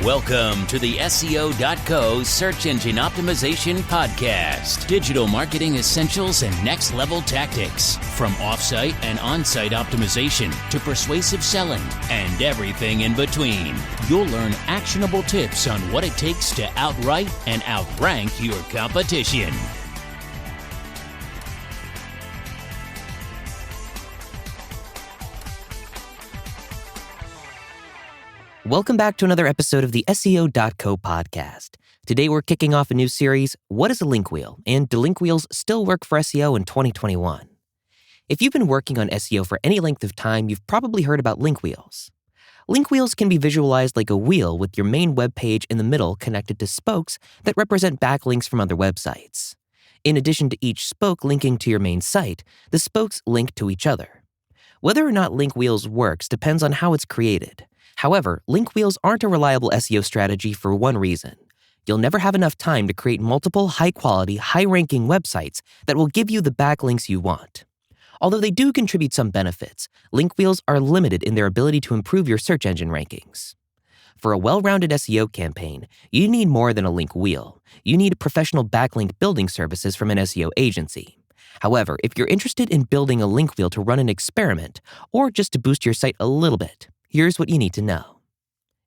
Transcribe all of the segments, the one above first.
Welcome to the SEO.co Search Engine Optimization Podcast. Digital marketing essentials and next-level tactics. From off-site and on-site optimization to persuasive selling and everything in between. You'll learn actionable tips on what it takes to outright and outrank your competition. Welcome back to another episode of the SEO.co podcast. Today we're kicking off a new series, What is a Link Wheel? And do link wheels still work for SEO in 2021? If you've been working on SEO for any length of time, you've probably heard about link wheels. Link wheels can be visualized like a wheel with your main web page in the middle connected to spokes that represent backlinks from other websites. In addition to each spoke linking to your main site, the spokes link to each other. Whether or not link wheels works depends on how it's created. However, link wheels aren't a reliable SEO strategy for one reason. You'll never have enough time to create multiple high-quality, high-ranking websites that will give you the backlinks you want. Although they do contribute some benefits, link wheels are limited in their ability to improve your search engine rankings. For a well-rounded SEO campaign, you need more than a link wheel. You need professional backlink building services from an SEO agency. However, if you're interested in building a link wheel to run an experiment, or just to boost your site a little bit, here's what you need to know.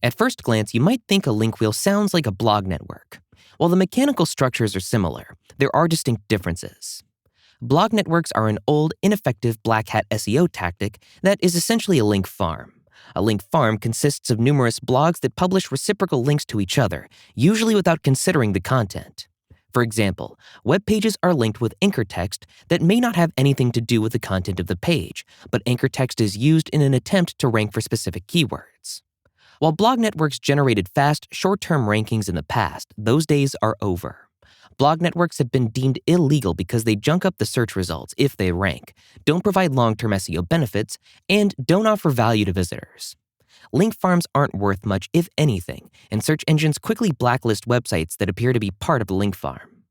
At first glance, you might think a link wheel sounds like a blog network. While the mechanical structures are similar, there are distinct differences. Blog networks are an old, ineffective black hat SEO tactic that is essentially a link farm. A link farm consists of numerous blogs that publish reciprocal links to each other, usually without considering the content. For example, web pages are linked with anchor text that may not have anything to do with the content of the page, but anchor text is used in an attempt to rank for specific keywords. While blog networks generated fast, short-term rankings in the past, those days are over. Blog networks have been deemed illegal because they junk up the search results if they rank, don't provide long-term SEO benefits, and don't offer value to visitors. Link farms aren't worth much, if anything, and search engines quickly blacklist websites that appear to be part of the link farm.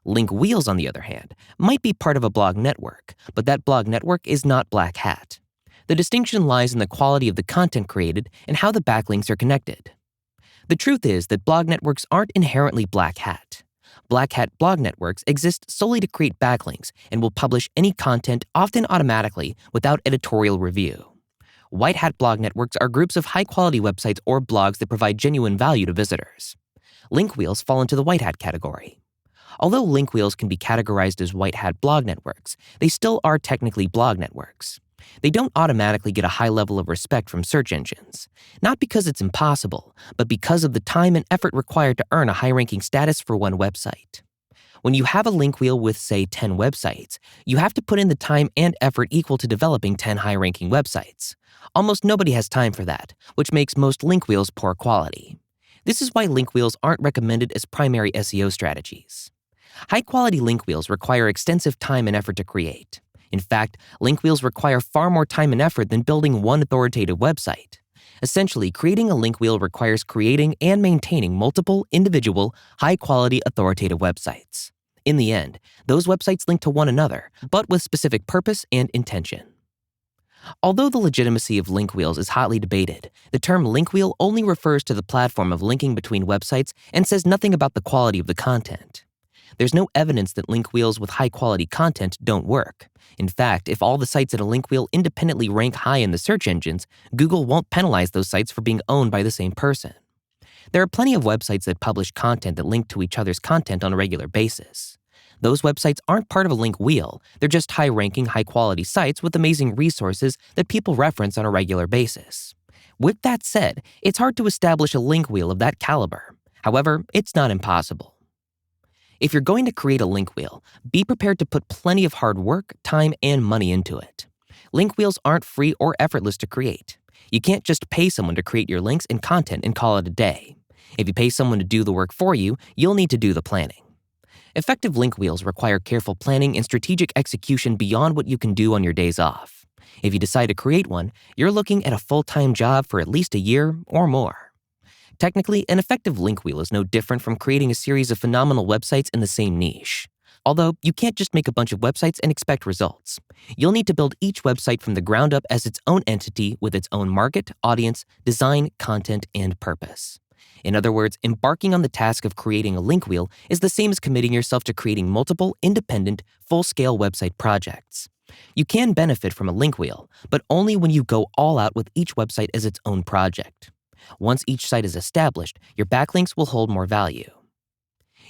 Link wheels, on the other hand, might be part of a blog network, but that blog network is not black hat. The distinction lies in the quality of the content created and how the backlinks are connected. The truth is that blog networks aren't inherently black hat. Black hat blog networks exist solely to create backlinks and will publish any content, often automatically, without editorial review. White hat blog networks are groups of high-quality websites or blogs that provide genuine value to visitors. Link wheels fall into the white hat category. Although link wheels can be categorized as white hat blog networks, they still are technically blog networks. They don't automatically get a high level of respect from search engines, not because it's impossible, but because of the time and effort required to earn a high-ranking status for one website. When you have a link wheel with, say, 10 websites, you have to put in the time and effort equal to developing 10 high-ranking websites. Almost nobody has time for that, which makes most link wheels poor quality. This is why link wheels aren't recommended as primary SEO strategies. High-quality link wheels require extensive time and effort to create. In fact, link wheels require far more time and effort than building one authoritative website. Essentially, creating a link wheel requires creating and maintaining multiple, individual, high-quality authoritative websites. In the end, those websites link to one another, but with specific purpose and intention. Although the legitimacy of link wheels is hotly debated, the term link wheel only refers to the platform of linking between websites and says nothing about the quality of the content. There's no evidence that link wheels with high-quality content don't work. In fact, if all the sites in a link wheel independently rank high in the search engines, Google won't penalize those sites for being owned by the same person. There are plenty of websites that publish content that link to each other's content on a regular basis. Those websites aren't part of a link wheel. They're just high-ranking, high-quality sites with amazing resources that people reference on a regular basis. With that said, it's hard to establish a link wheel of that caliber. However, it's not impossible. If you're going to create a link wheel, be prepared to put plenty of hard work, time, and money into it. Link wheels aren't free or effortless to create. You can't just pay someone to create your links and content and call it a day. If you pay someone to do the work for you, you'll need to do the planning. Effective link wheels require careful planning and strategic execution beyond what you can do on your days off. If you decide to create one, you're looking at a full-time job for at least a year or more. Technically, an effective link wheel is no different from creating a series of phenomenal websites in the same niche. Although, you can't just make a bunch of websites and expect results. You'll need to build each website from the ground up as its own entity with its own market, audience, design, content, and purpose. In other words, embarking on the task of creating a link wheel is the same as committing yourself to creating multiple, independent, full-scale website projects. You can benefit from a link wheel, but only when you go all out with each website as its own project. Once each site is established, your backlinks will hold more value.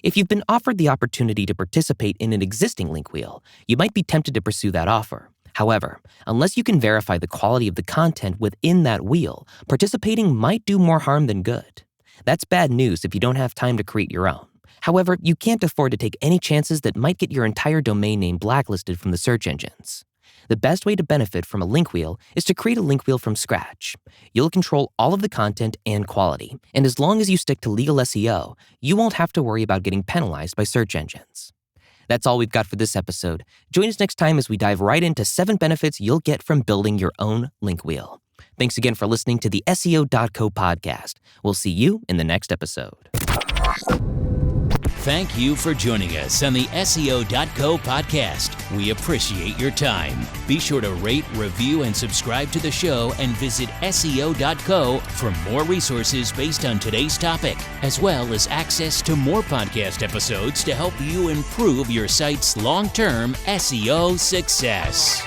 If you've been offered the opportunity to participate in an existing link wheel, you might be tempted to pursue that offer. However, unless you can verify the quality of the content within that wheel, participating might do more harm than good. That's bad news if you don't have time to create your own. However, you can't afford to take any chances that might get your entire domain name blacklisted from the search engines. The best way to benefit from a link wheel is to create a link wheel from scratch. You'll control all of the content and quality, and as long as you stick to legal SEO, you won't have to worry about getting penalized by search engines. That's all we've got for this episode. Join us next time as we dive right into 7 benefits you'll get from building your own link wheel. Thanks again for listening to the SEO.co podcast. We'll see you in the next episode. Thank you for joining us on the SEO.co podcast. We appreciate your time. Be sure to rate, review, and subscribe to the show and visit SEO.co for more resources based on today's topic, as well as access to more podcast episodes to help you improve your site's long-term SEO success.